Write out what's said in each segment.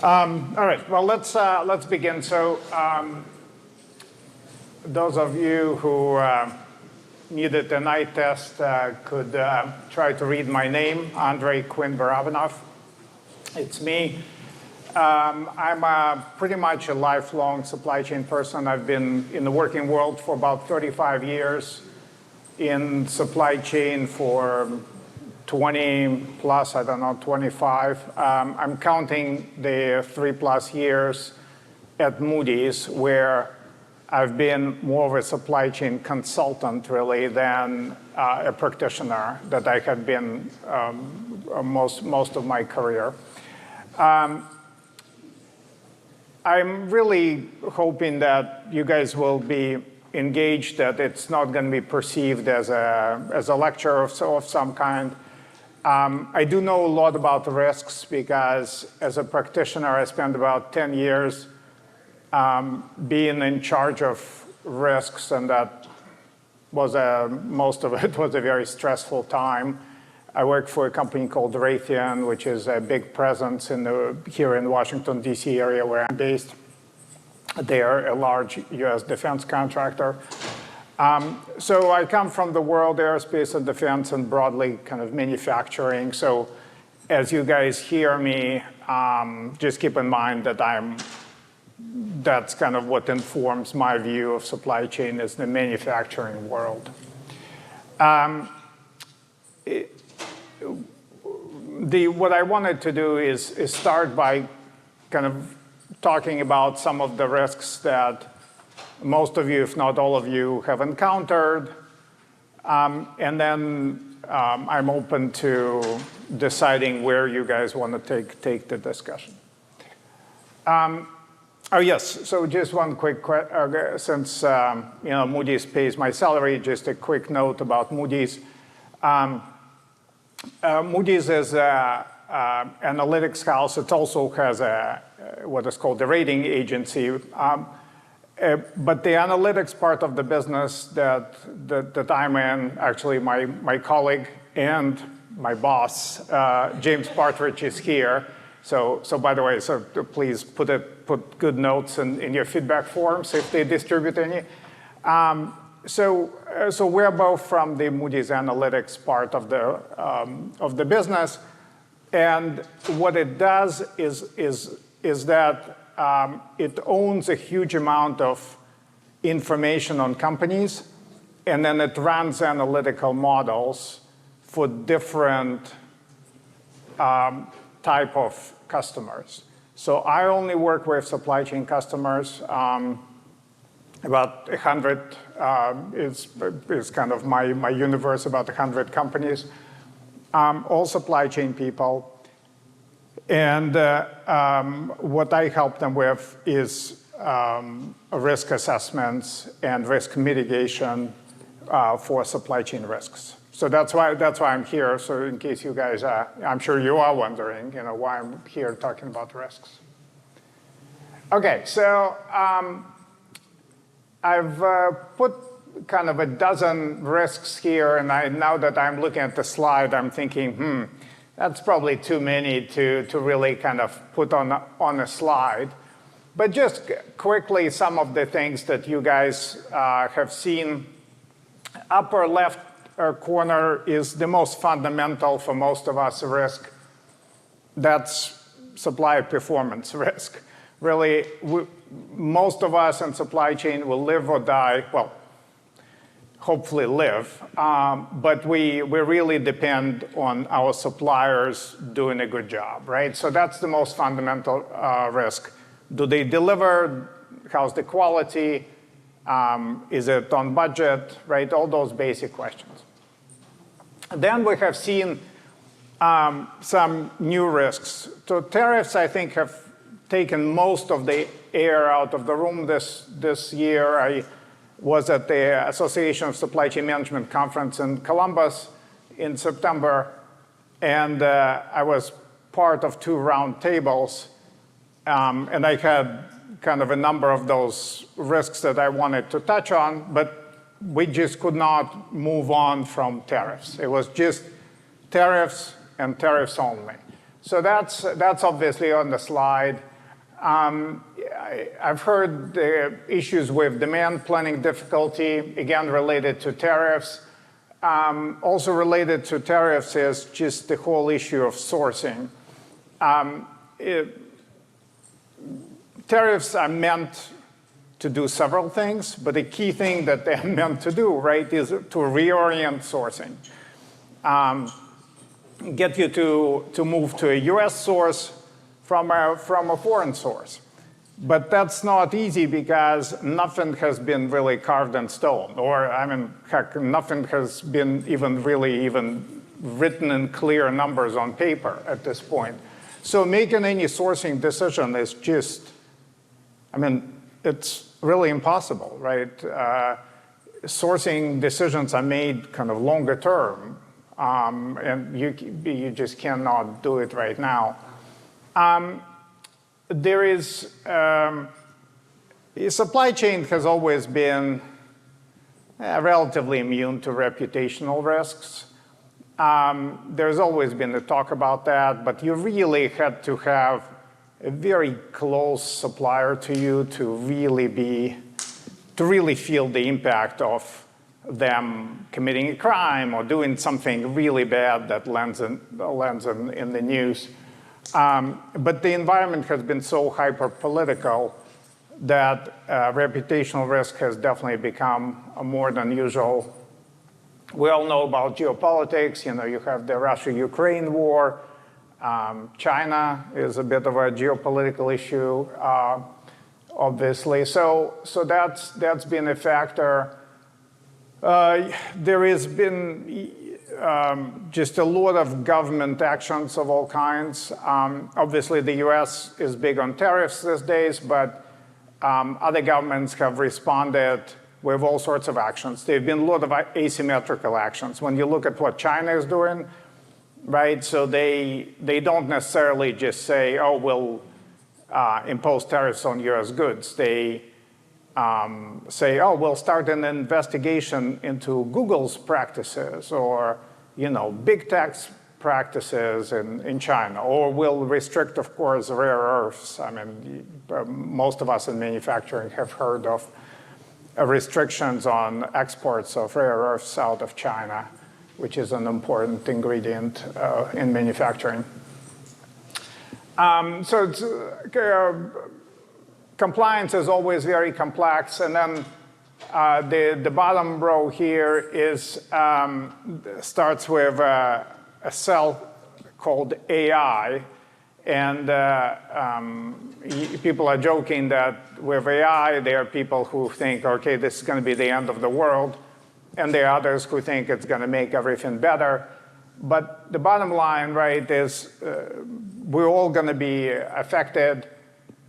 All right. Well, let's begin. So, those of you who needed an eye test could try to read my name, Andrei Quinn-Barabanov. It's me. I'm pretty much a lifelong supply chain person. I've been in the working world for about 35 years, in supply chain for 20 plus, I don't know, 25. I'm counting the 3+ years at Moody's, where I've been more of a supply chain consultant, really, than a practitioner that I had been most of my career. I'm really hoping that you guys will be engaged, that it's not going to be perceived as a lecture of some kind. I do know a lot about the risks because as a practitioner, I spent about 10 years being in charge of risks, and that was most of it was a very stressful time. I worked for a company called Raytheon, which is a big presence here in the Washington, D.C. area where I'm based. They are a large U.S. defense contractor. So I come from the world aerospace and defense and broadly kind of manufacturing. So as you guys hear me, just keep in mind that that's kind of what informs my view of supply chain is the manufacturing world. What I wanted to do is start by kind of talking about some of the risks that most of you, if not all of you, have encountered. And then I'm open to deciding where you guys want to take the discussion. Oh, yes. So just one quick question. Since Moody's pays my salary, just a quick note about Moody's. Moody's is an analytics house. It also has what is called a rating agency. But the analytics part of the business that I'm in, actually my colleague and my boss, James Partridge, is here. So by the way, so please put good notes in your feedback forms if they distribute any. So we're both from the Moody's Analytics part of the business, and what it does is that it owns a huge amount of information on companies, and then it runs analytical models for different type of customers. So I only work with supply chain customers. About 100 is kind of my universe, about 100 companies, all supply chain people. And what I help them with is risk assessments and risk mitigation for supply chain risks. So that's why I'm here. So in case you guys, I'm sure you are wondering, why I'm here talking about risks. Okay, so I've put kind of a dozen risks here, and now that I'm looking at the slide, I'm thinking, that's probably too many to really kind of put on a slide. But just quickly, some of the things that you guys have seen. Upper left corner is the most fundamental for most of us risk. That's supply performance risk. Really, most of us in supply chain will live or die, well, hopefully live, but we really depend on our suppliers doing a good job, right? So that's the most fundamental risk. Do they deliver? How's the quality? Is it on budget, right? All those basic questions. Then we have seen some new risks. So tariffs, I think, have taken most of the air out of the room this year. I was at the Association of Supply Chain Management conference in Columbus in September, and I was part of 2 round tables, and I had kind of a number of those risks that I wanted to touch on, but we just could not move on from tariffs. It was just tariffs and tariffs only. So that's obviously on the slide. I've heard the issues with demand planning difficulty, again related to tariffs. Also related to tariffs is just the whole issue of sourcing. Tariffs are meant to do several things, but the key thing that they're meant to do, right, is to reorient sourcing. Get you to move to a US source from a foreign source. But that's not easy because nothing has been really carved in stone. Or, I mean, heck, nothing has been even written in clear numbers on paper at this point. So making any sourcing decision is just, I mean, it's really impossible, right? Sourcing decisions are made kind of longer term, and you just cannot do it right now. There is, supply chain has always been relatively immune to reputational risks. There's always been a talk about that, but you really had to have a very close supplier to you to really feel the impact of them committing a crime or doing something really bad that lands in the news. But the environment has been so hyper-political that reputational risk has definitely become more than usual. We all know about geopolitics. You know, you have the Russia-Ukraine war. China is a bit of a geopolitical issue, obviously. So that's been a factor. There has been just a lot of government actions of all kinds. Obviously, the US is big on tariffs these days, but other governments have responded with all sorts of actions. There have been a lot of asymmetrical actions. When you look at what China is doing, right, so they don't necessarily just say, oh, we'll impose tariffs on US goods. They say, oh, we'll start an investigation into Google's practices or, you know, big tech's practices in China, or we'll restrict, of course, rare earths. I mean, most of us in manufacturing have heard of restrictions on exports of rare earths out of China, which is an important ingredient in manufacturing. So it's, compliance is always very complex. And then the bottom row here is starts with a cell called AI. And people are joking that with AI, there are people who think, OK, this is going to be the end of the world. And there are others who think it's going to make everything better. But the bottom line, right, is we're all going to be affected.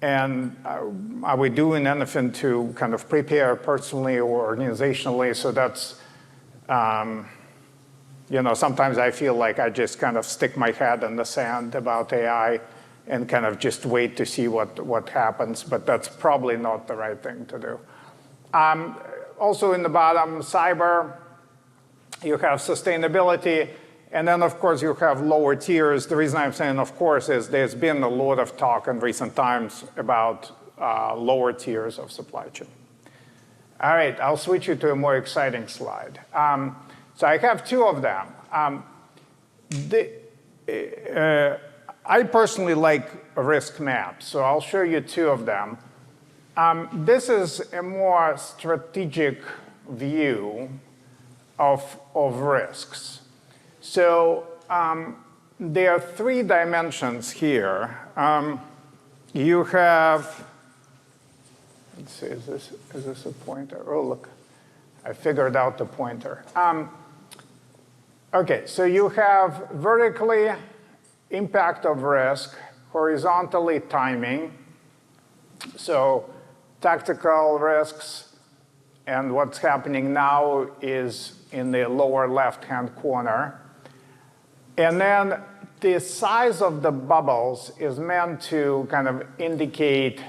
And are we doing anything to kind of prepare personally or organizationally? So that's, you know, sometimes I feel like I just kind of stick my head in the sand about AI and kind of just wait to see what happens. But that's probably not the right thing to do. Also in the bottom, cyber, you have sustainability. And then, of course, you have lower tiers. The reason I'm saying, of course, is there's been a lot of talk in recent times about lower tiers of supply chain. All right, I'll switch you to a more exciting slide. So I have two of them. I personally like risk maps, so I'll show you two of them. This is a more strategic view of risks. So there are three dimensions here. You have, let's see, is this a pointer? Oh, look, I figured out the pointer. OK, so you have vertically impact of risk, horizontally timing. So tactical risks, and what's happening now is in the lower left-hand corner. And then the size of the bubbles is meant to kind of indicate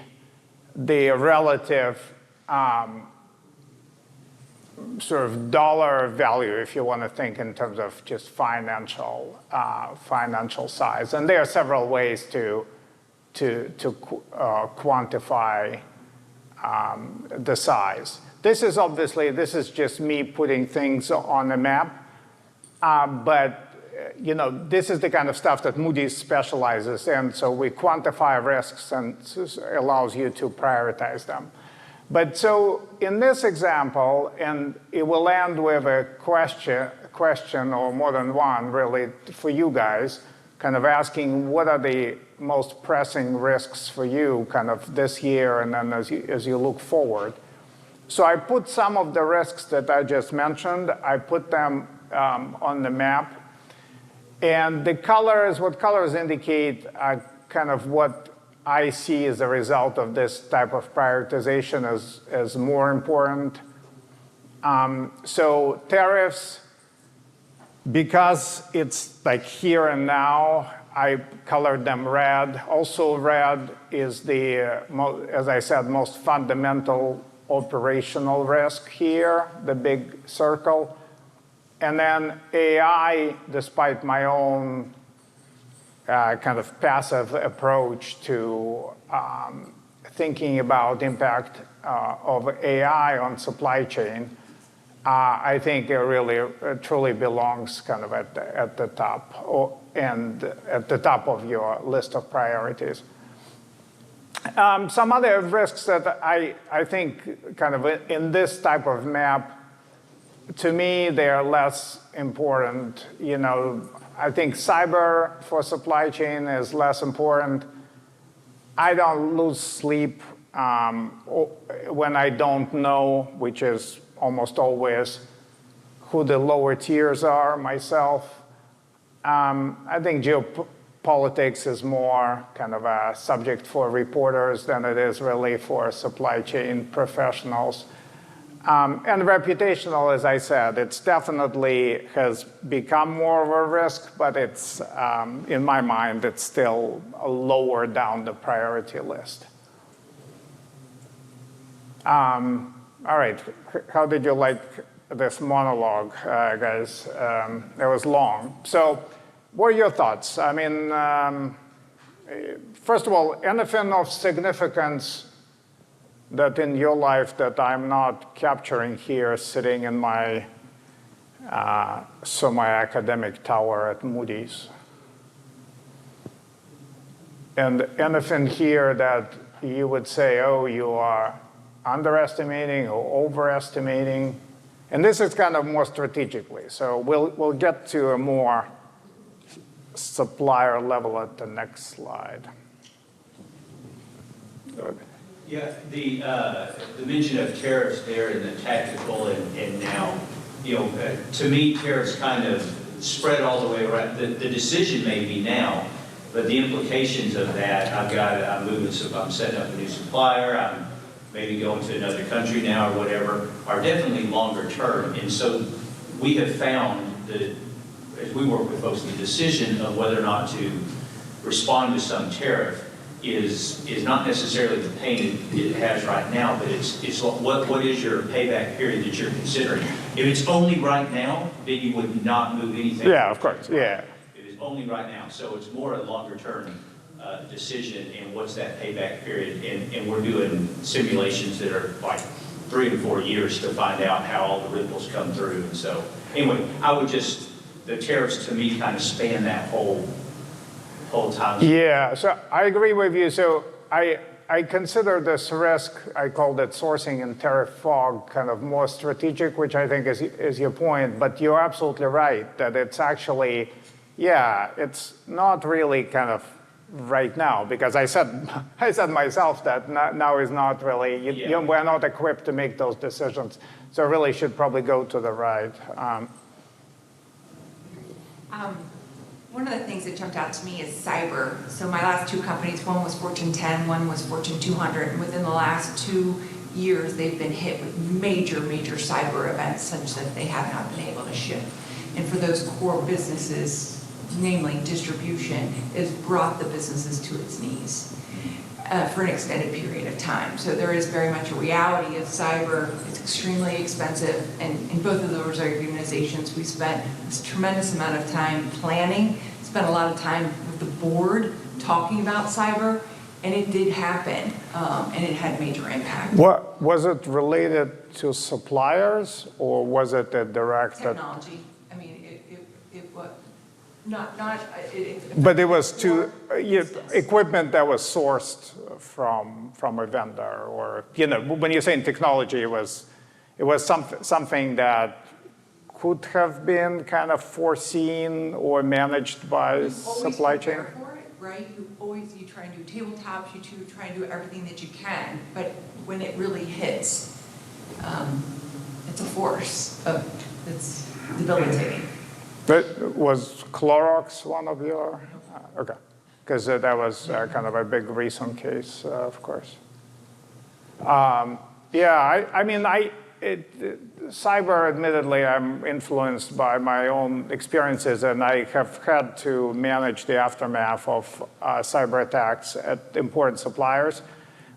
the relative sort of dollar value, if you want to think in terms of just financial size. And there are several ways to quantify the size. This is just me putting things on a map, but this is the kind of stuff that Moody specializes in. So we quantify risks and allows you to prioritize them. But so in this example, and it will end with a question or more than one really for you guys, kind of asking what are the most pressing risks for you kind of this year and then as you look forward. So I put some of the risks that I just mentioned, I put them on the map. And what colors indicate are kind of what I see as a result of this type of prioritization as more important. So tariffs, because it's like here and now, I colored them red. Also red is the, as I said, most fundamental operational risk here, the big circle. And then AI, despite my own kind of passive approach to thinking about impact of AI on supply chain, I think it really truly belongs kind of at the top and at the top of your list of priorities. Some other risks that I think kind of in this type of map, to me, they are less important. I think cyber for supply chain is less important. I don't lose sleep when I don't know, which is almost always, who the lower tiers are myself. I think geopolitics is more kind of a subject for reporters than it is really for supply chain professionals. And reputational, as I said, it's definitely has become more of a risk, but it's, in my mind, it's still lower down the priority list. All right, how did you like this monologue, guys? It was long. So what are your thoughts? I mean, first of all, anything of significance that in your life that I'm not capturing here sitting in my semi-academic tower at Moody's? And anything here that you would say, oh, you are underestimating or overestimating? And this is kind of more strategically. So we'll get to a more supplier level at the next slide. Good. Yeah, the mention of tariffs there in the tactical and now, to me, tariffs kind of spread all the way around. The decision may be now, but the implications of that, I'm setting up a new supplier, I'm maybe going to another country now or whatever, are definitely longer term. And so we have found that as we work with folks, the decision of whether or not to respond to some tariff is not necessarily the pain it has right now, but it's what is your payback period that you're considering. If it's only right now, then you would not move anything. Yeah, of course, yeah. It is only right now, so it's more a longer term decision and what's that payback period. And we're doing simulations that are like 3 to 4 years to find out how all the ripples come through. And so anyway, the tariffs to me kind of span that whole time. Yeah, so I agree with you. So I consider this risk, I called it sourcing and tariff fog, kind of more strategic, which I think is your point. But you're absolutely right that it's actually, it's not really kind of right now, because I said myself that now is not really, we're not equipped to make those decisions. So really should probably go to the right. One of the things that jumped out to me is cyber. So my last 2 companies, one was Fortune 10, one was Fortune 200. And within the last 2 years, they've been hit with major cyber events such that they have not been able to ship. And for those core businesses, namely distribution, has brought the businesses to its knees for an extended period of time. So there is very much a reality of cyber. It's extremely expensive. And in both of those organizations, we spent a tremendous amount of time planning, spent a lot of time with the board talking about cyber, And it did happen, and it had major impact. What, was it related to suppliers, or was it a direct? Technology, I mean, it was, not, But it was to business. equipment that was sourced from a vendor, or, you know, when you're saying technology, it was something that could have been kind of foreseen or managed by supply chain? Prepare for it, right? You try and do tabletops, you try and do everything that you can, but when it really hits, it's a force. It's debilitating. But was Clorox one of your? Okay, because that was kind of a big recent case, of course. Yeah, I mean, cyber, admittedly, I'm influenced by my own experiences, and I have had to manage the aftermath of cyber attacks at important suppliers.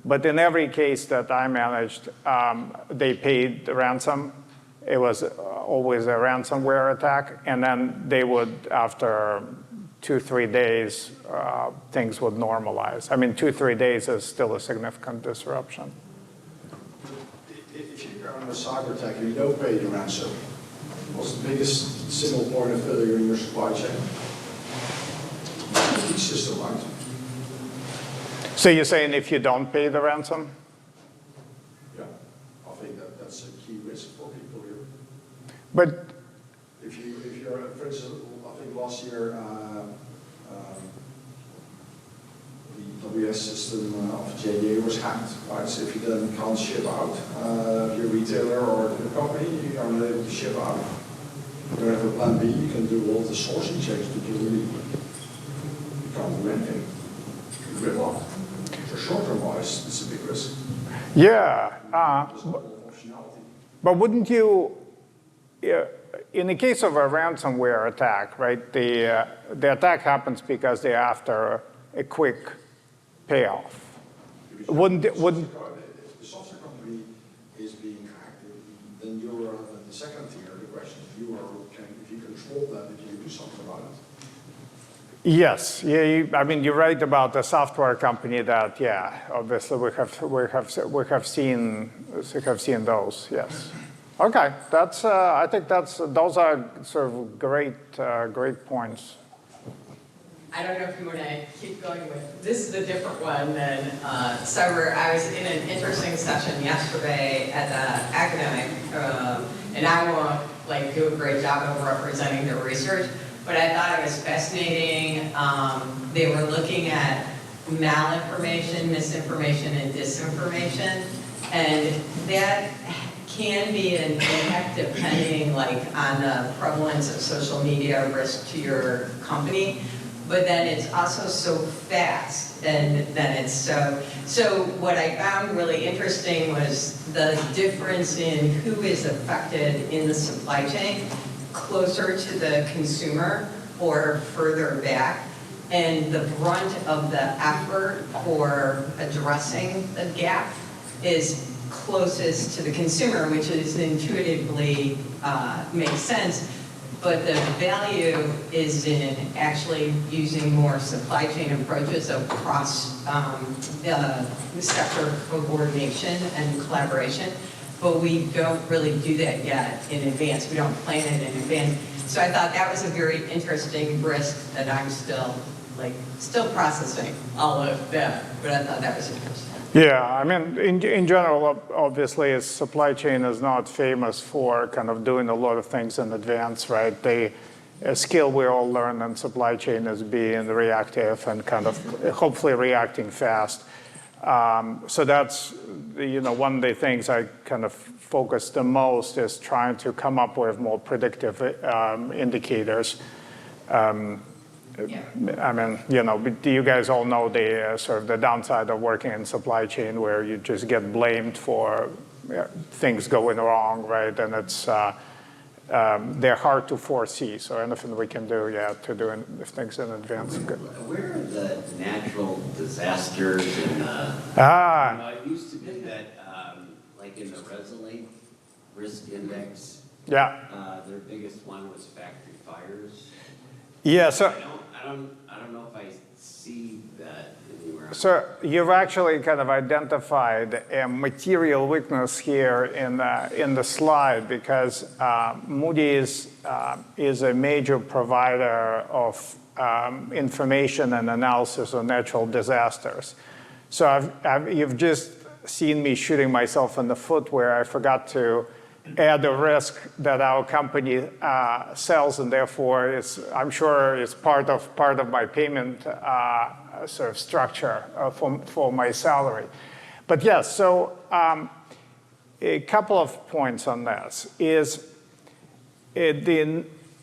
But in every case that I managed, they paid the ransom. It was always a ransomware attack, and then they would, after 2-3 days, things would normalize. I mean, 2-3 days is still a significant disruption. If you're on a cyber attack and you don't pay the ransom, what's the biggest single point of failure in your supply chain? The system, right? So you're saying if you don't pay the ransom? Yeah, I think that's a key risk for people here. But If you're, for instance, I think last year, the WS system of JDA was hacked, right? So if you then can't ship out, your retailer or the company, you are not able to ship out. You don't have a plan B, you can do all the sourcing checks, but you can't do anything. You're gridlocked. For short-term wise, it's a big risk. yeah, There's a lot of optionality. but wouldn't you, in the case of a ransomware attack, right, the attack happens because they're after a quick payoff. If Wouldn't the software company is being hacked, then you're the second tier. The question is, if you control that, if you do something about it. Yes, yeah, I mean, you're right about the software company that, yeah, obviously we have seen those, yes. Okay, that's, I think those are sort of great points. I don't know if you want to keep going with, this is a different one than cyber. I was in an interesting session yesterday at the academic, and I won't do a great job of representing the research, but I thought it was fascinating. They were looking at malinformation, misinformation, and disinformation, and that can be an impact depending on the prevalence of social media risk to your company. But then it's also so fast, and then it's so what I found really interesting was the difference in who is affected in the supply chain, closer to the consumer or further back, and the brunt of the effort for addressing the gap is closest to the consumer, which is intuitively makes sense. But the value is in actually using more supply chain approaches of cross-sector coordination and collaboration. But we don't really do that yet in advance. We don't plan it in advance. So I thought that was a very interesting risk that I'm still processing all of that. But I thought that was interesting. Yeah, I mean, in general, obviously, supply chain is not famous for kind of doing a lot of things in advance, right? A skill we all learn in supply chain is being reactive and kind of hopefully reacting fast. So that's, one of the things I kind of focus the most is trying to come up with more predictive indicators. Yeah. I mean, you guys all know the sort of the downside of working in supply chain, where you just get blamed for things going wrong, right? And it's they're hard to foresee. So anything we can do, to do things in advance. Good. Where are the natural disasters and it used to be that like in the Resolute risk index, Yeah. their biggest one was factory fires. Yeah. So. I don't know if I see that anywhere So you've actually kind of identified a material weakness here in the slide, because Moody is a major provider of information and analysis of natural disasters. So you've just seen me shooting myself in the foot where I forgot to add a risk that our company sells, and therefore I'm sure it's part of my payment sort of structure for my salary. But yes, so a couple of points on this is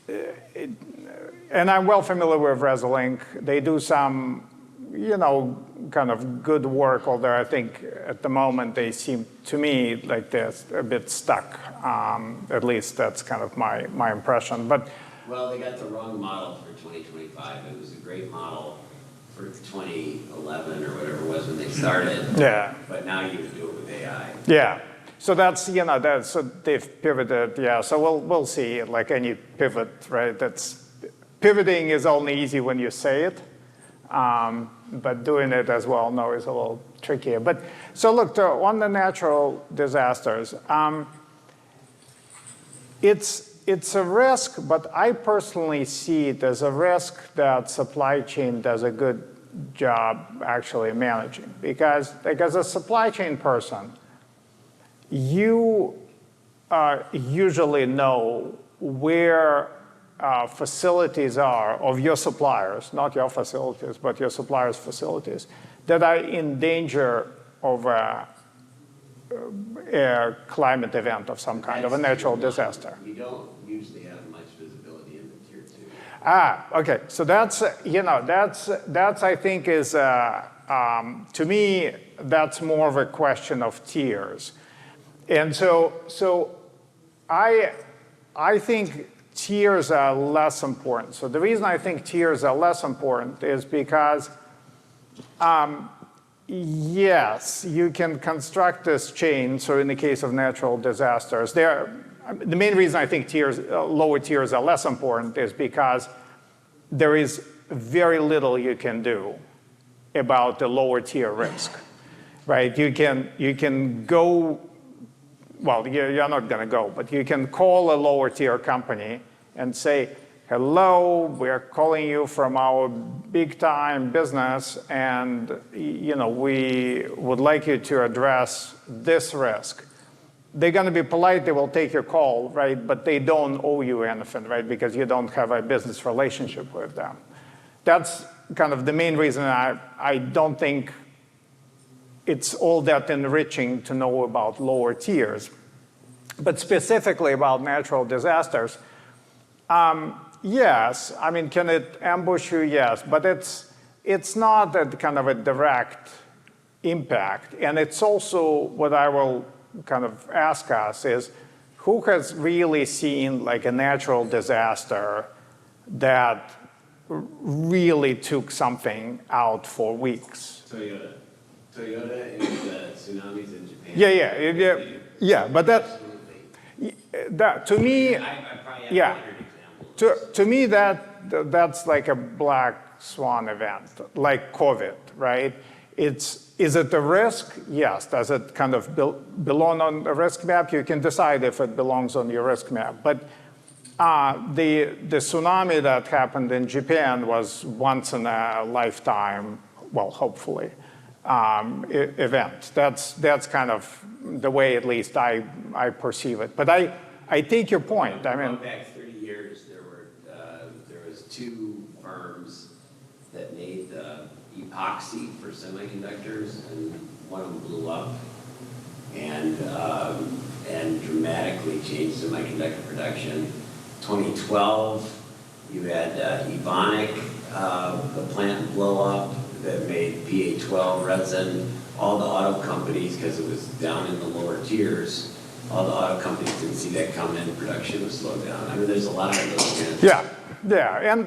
and I'm well familiar with Resolink. They do some, kind of good work, although I think at the moment they seem to me like they're a bit stuck. At least that's kind of my impression. But well, they got the wrong model for 2025. It was a great model for 2011 or whatever it was when they started. Yeah. But now you do it with AI. Yeah. So that's, so they've pivoted. Yeah. So we'll see. Like any pivot, right? Pivoting is only easy when you say it. But doing it as well, no, is a little trickier. But so look, on the natural disasters, it's a risk, but I personally see it as a risk that supply chain does a good job actually managing. Because like as a supply chain person, you usually know where facilities are of your suppliers, not your facilities, but your suppliers' facilities, that are in danger of a climate event of some kind, of a natural disaster. You don't usually have much visibility in the tier 2. Okay. So that's I think is, to me, that's more of a question of tiers. And so I think tiers are less important. So the reason I think tiers are less important is because, yes, you can construct this chain. So in the case of natural disasters, the main reason I think lower tiers are less important is because there is very little you can do about the lower tier risk, right? You can go. Well, you're not going to go, but you can call a lower tier company and say, hello, we're calling you from our big time business, and we would like you to address this risk. They're going to be polite, they will take your call, right? But they don't owe you anything, right? Because you don't have a business relationship with them. That's kind of the main reason I don't think it's all that enriching to know about lower tiers. But specifically about natural disasters, yes. I mean, can it ambush you? Yes. But it's not a kind of a direct impact. And it's also what I will kind of ask us is, who has really seen like a natural disaster that really took something out for weeks? Toyota and the tsunamis in Japan. Yeah. But that to me, I probably have yeah. 100 examples. To me, that's like a black swan event, like COVID, right? Is it a risk? Yes. Does it kind of belong on the risk map? You can decide if it belongs on your risk map. But the tsunami that happened in Japan was once in a lifetime, well, hopefully, event. That's kind of the way, at least, I perceive it. But I take your point. I mean, going back 30 years, there was 2 firms that made the epoxy for semiconductors, and one of them blew up and dramatically changed semiconductor production. 2012, you had Evonik, the plant blow up that made PA12 resin. All the auto companies, because it was down in the lower tiers, all the auto companies didn't see that coming. Production was slowed down. I mean, there's a lot of those kinds of Yeah.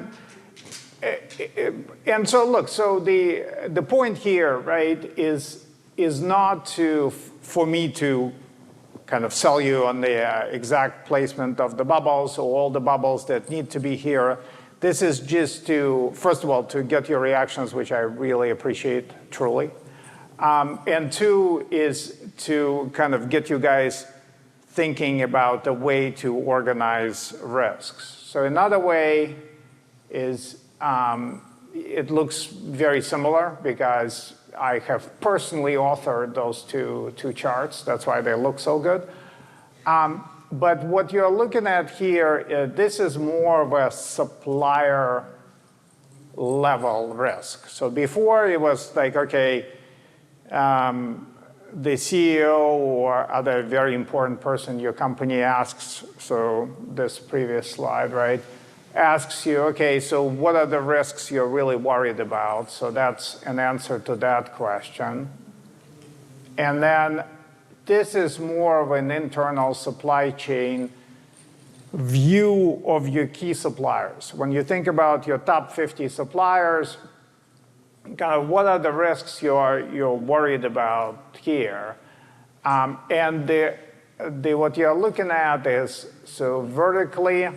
And so look, so the point here, right, is not for me to kind of sell you on the exact placement of the bubbles or all the bubbles that need to be here. This is just to, first of all, to get your reactions, which I really appreciate, truly. And two is to kind of get you guys thinking about a way to organize risks. So another way is, it looks very similar because I have personally authored those two charts. That's why they look so good. But what you're looking at here, this is more of a supplier level risk. So before it was like, okay, the CEO or other very important person in your company asks, so this previous slide, right, asks you, okay, so what are the risks you're really worried about? So that's an answer to that question. And then this is more of an internal supply chain view of your key suppliers. When you think about your top 50 suppliers, kind of what are the risks you're worried about here? And what you're looking at is, so vertically,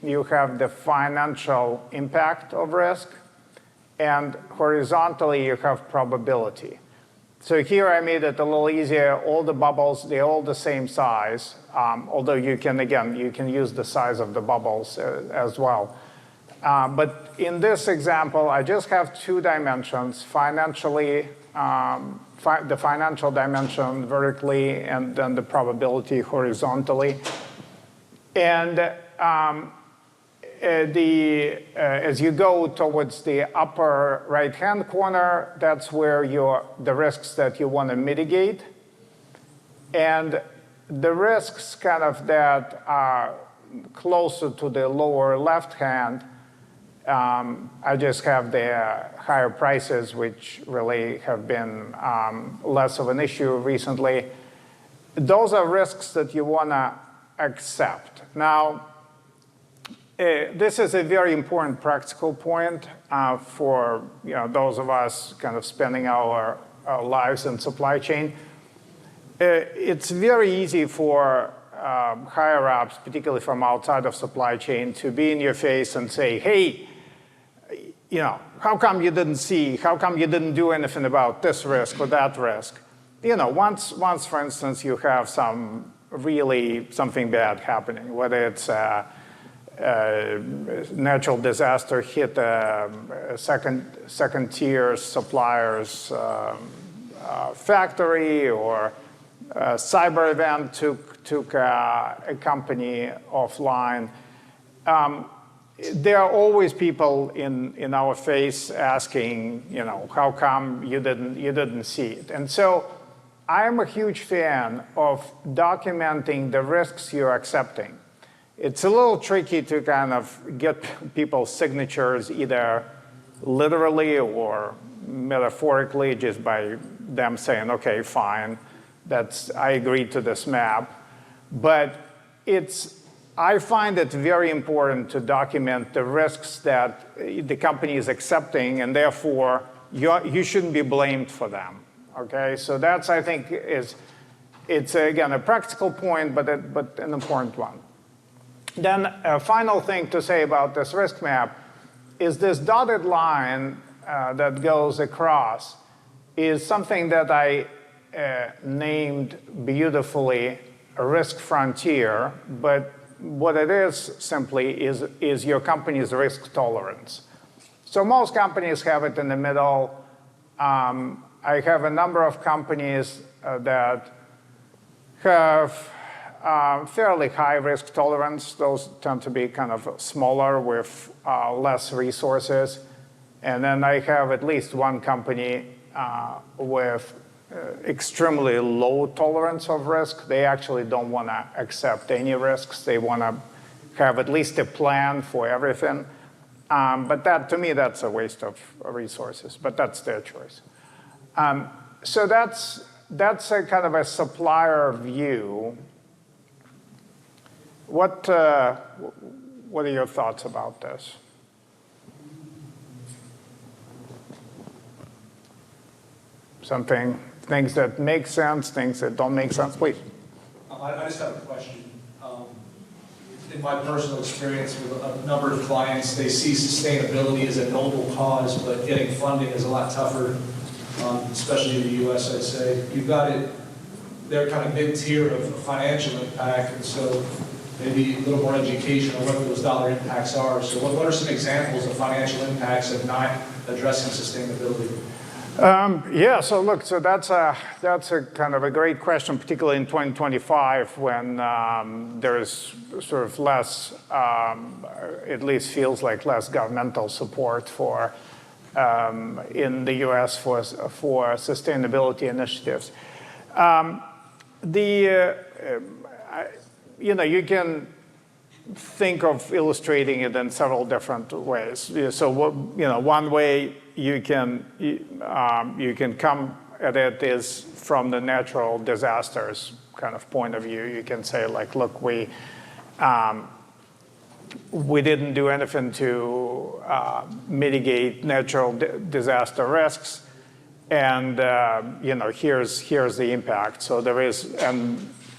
you have the financial impact of risk, and horizontally, you have probability. So here I made it a little easier. All the bubbles, they're all the same size, although you can, again, you can use the size of the bubbles as well. But in this example, I just have two dimensions, financially, the financial dimension vertically, and then the probability horizontally. And as you go towards the upper right-hand corner, that's where the risks that you want to mitigate. And the risks kind of that are closer to the lower left-hand, I just have the higher prices, which really have been less of an issue recently. Those are risks that you want to accept. Now, this is a very important practical point for those of us kind of spending our lives in supply chain. It's very easy for higher-ups, particularly from outside of supply chain, to be in your face and say, hey, how come you didn't see, how come you didn't do anything about this risk or that risk? Once, for instance, you have something bad happening, whether it's natural disaster hit a second-tier supplier's factory, or a cyber event took a company offline. There are always people in our face asking, how come you didn't see it? And so I'm a huge fan of documenting the risks you're accepting. It's a little tricky to kind of get people's signatures either literally or metaphorically, just by them saying, okay, fine, I agree to this map. But I find it very important to document the risks that the company is accepting, and therefore you shouldn't be blamed for them. Okay, so that's, I think, it's again a practical point, but an important one. Then a final thing to say about this risk map is this dotted line that goes across is something that I named beautifully a risk frontier, but what it is simply is your company's risk tolerance. So most companies have it in the middle. I have a number of companies that have fairly high risk tolerance. Those tend to be kind of smaller with less resources. And then I have at least one company with extremely low tolerance of risk. They actually don't want to accept any risks. They want to have at least a plan for everything. But that, to me, that's a waste of resources. But that's their choice. So that's a kind of a supplier view. What are your thoughts about this? Things that make sense, things that don't make sense, please. I just have a question. in my personal experience with a number of clients, they see sustainability as a noble cause, but getting funding is a lot tougher, especially in the US, I'd say. You've got it, they're kind of mid-tier of financial impact, and so maybe a little more education on what those dollar impacts are. So what are some examples of financial impacts of not addressing sustainability? Yeah, so look, so that's a kind of a great question, particularly in 2025 when there's sort of less, at least feels like less governmental support for in the U.S. for sustainability initiatives. You can think of illustrating it in several different ways. So one way you can come at it is from the natural disasters kind of point of view. You can say like, look, we didn't do anything to mitigate natural disaster risks, and here's the impact. So there is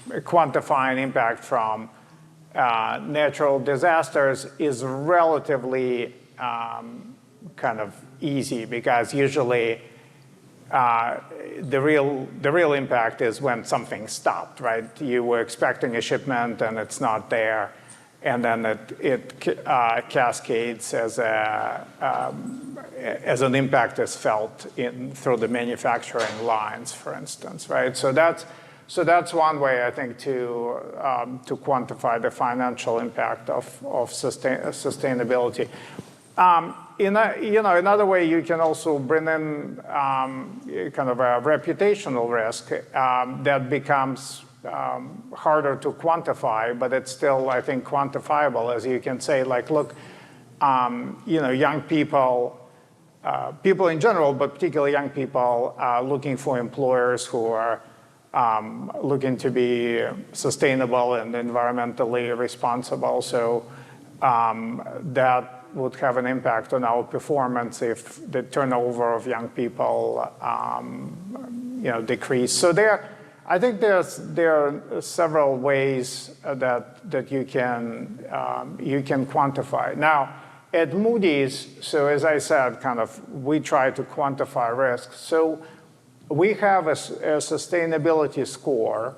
quantifying impact from natural disasters is relatively kind of easy, because usually the real impact is when something stopped, right? You were expecting a shipment and it's not there, and then it cascades as an impact is felt through the manufacturing lines, for instance, right? So that's one way, I think, to quantify the financial impact of sustainability. Another way you can also bring in kind of a reputational risk that becomes harder to quantify, but it's still, I think, quantifiable, as you can say, like, look, young people, people in general, but particularly young people, are looking for employers who are looking to be sustainable and environmentally responsible. So that would have an impact on our performance if the turnover of young people decrease. So I think there are several ways that you can quantify. Now, at Moody's, so as I said, kind of we try to quantify risk. So we have a sustainability score,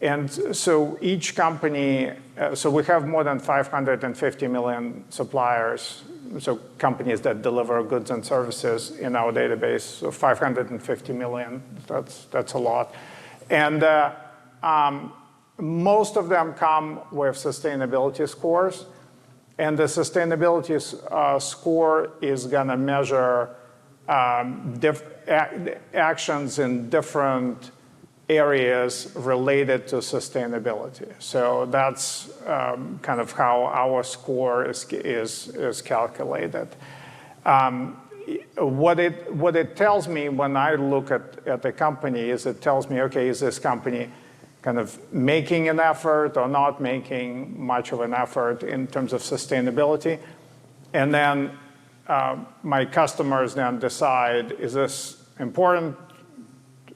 and so each company, so we have more than 550 million suppliers, so companies that deliver goods and services in our database. So 550 million, that's a lot. And most of them come with sustainability scores. And the sustainability score is going to measure actions in different areas related to sustainability. So that's kind of how our score is calculated. What it tells me when I look at the company is it tells me, okay, is this company kind of making an effort or not making much of an effort in terms of sustainability? And then my customers then decide, is this important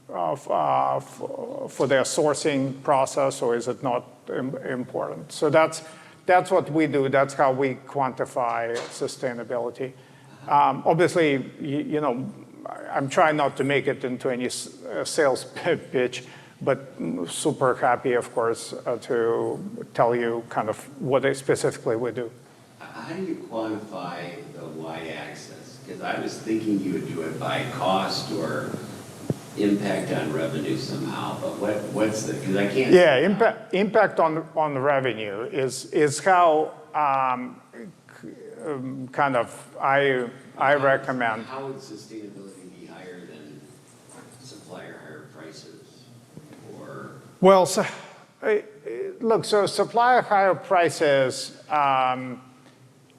for their sourcing process, or is it not important? So that's what we do. That's how we quantify sustainability. Obviously, I'm trying not to make it into any sales pitch, but super happy, of course, to tell you kind of what specifically we do. How do you quantify the y-axis? Because I was thinking you would do it by cost or impact on revenue somehow, but what's the, because I can't. Yeah, impact on revenue is how kind of I recommend. How would sustainability be higher than supplier higher prices? Or well, so, look, so supplier higher prices,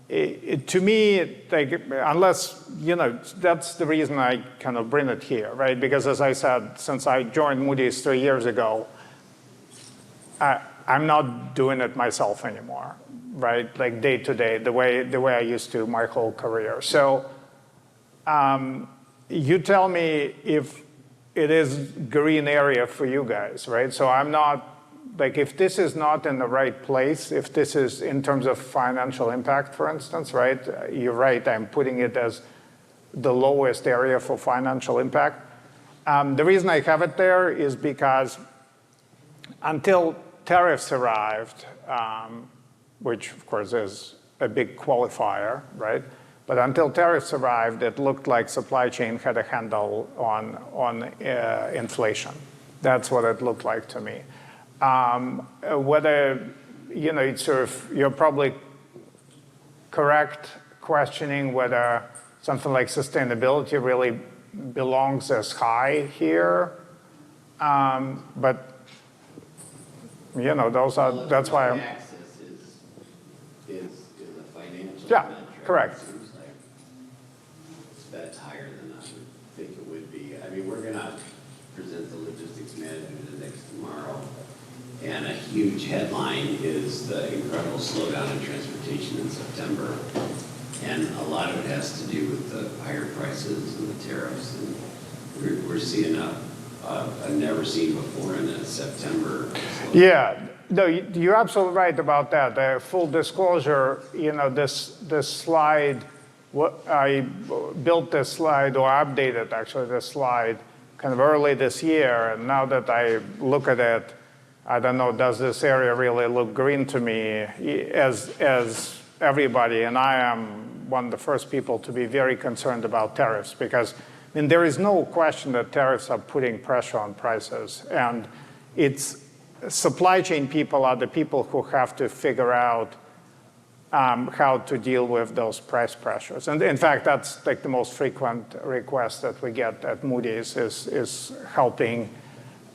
to me, like, unless, that's the reason I kind of bring it here, right? Because as I said, since I joined Moody's 3 years ago, I'm not doing it myself anymore, right? Like day to day, the way I used to my whole career. So you tell me if it is green area for you guys, right? So I'm not like if this is not in the right place, if this is in terms of financial impact, for instance, right? You're right, I'm putting it as the lowest area for financial impact. The reason I have it there is because until tariffs arrived, which of course is a big qualifier, right? But until tariffs arrived, it looked like supply chain had a handle on inflation. That's what it looked like to me. Whether, it's sort of, you're probably correct questioning whether something like sustainability really belongs as high here. But, that's why I'm. Access is a financial Yeah, metric. correct. It seems like that's higher than I would think it would be. I mean, we're going to present the logistics management index tomorrow, and a huge headline is the incredible slowdown in transportation in September, and a lot of it has to do with the higher prices and the tariffs, and we're seeing a never seen before in a September slowdown. Yeah, no, you're absolutely right about that. Full disclosure, this slide, I built this slide, or updated actually this slide, kind of early this year, and now that I look at it, I don't know, does this area really look green to me? As everybody, and I am one of the first people to be very concerned about tariffs, because there is no question that tariffs are putting pressure on prices, and it's supply chain people are the people who have to figure out how to deal with those price pressures. And in fact, that's like the most frequent request that we get at Moody's is helping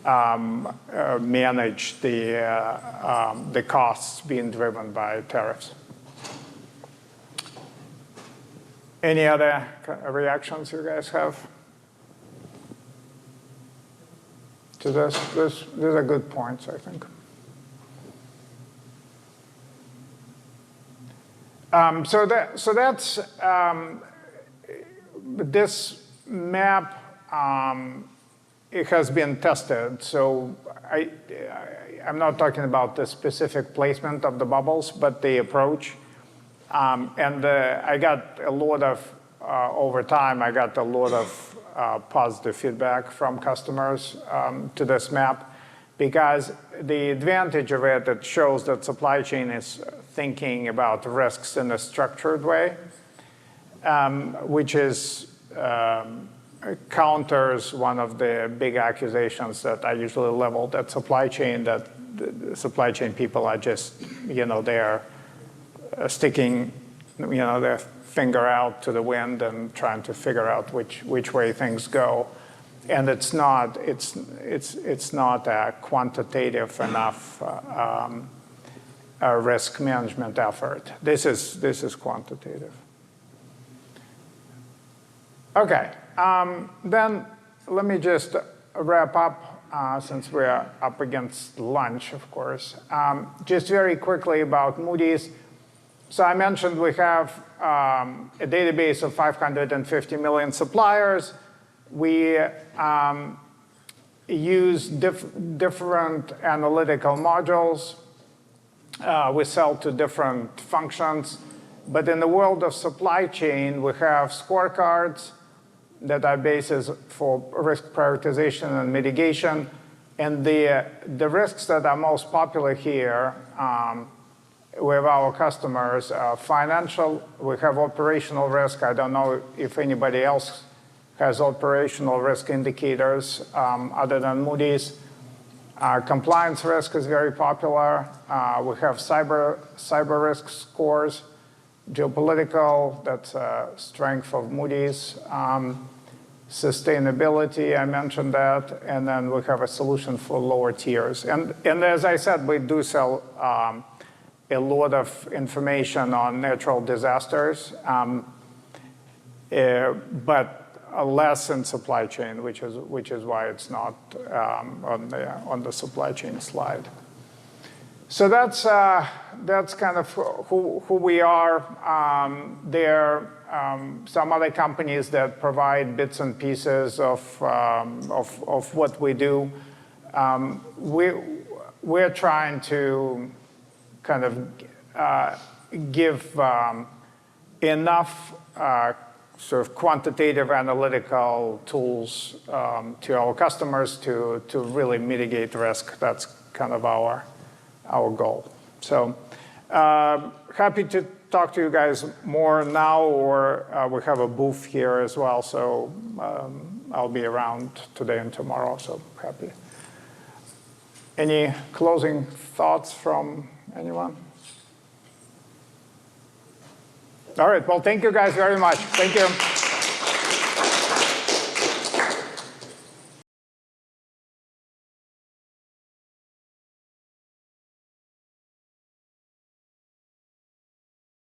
manage the costs being driven by tariffs. Any other reactions you guys have to this? These are good points, I think. So that's this map. It has been tested. So I'm not talking about the specific placement of the bubbles, but the approach. And I got a lot of over time. I got a lot of positive feedback from customers to this map, because the advantage of it shows that supply chain is thinking about risks in a structured way, which is counters one of the big accusations that I usually leveled at supply chain, that the supply chain people are just, they're sticking, their finger out to the wind and trying to figure out which way things go. And it's not a quantitative enough risk management effort. This is quantitative. Okay, then let me just wrap up since we're up against lunch, of course. Just very quickly about Moody's. So I mentioned we have a database of 550 million suppliers. We use different analytical modules. We sell to different functions. But in the world of supply chain, we have scorecards that are bases for risk prioritization and mitigation. And the risks that are most popular here with our customers are financial. We have operational risk. I don't know if anybody else has operational risk indicators other than Moody's. Compliance risk is very popular. We have cyber risk scores. Geopolitical, that's a strength of Moody's. Sustainability, I mentioned that. And then we have a solution for lower tiers. And as I said, we do sell a lot of information on natural disasters, but less in supply chain, which is why it's not on the supply chain slide. So that's kind of who we are. There are some other companies that provide bits and we're trying to kind of give enough sort of quantitative analytical tools to our customers to really mitigate risk. That's kind of our goal. So happy to talk to you guys more now, or we have a booth here as well. So I'll be around today and tomorrow, so happy. Any closing thoughts from anyone? All right, well, thank you guys very much. Thank you.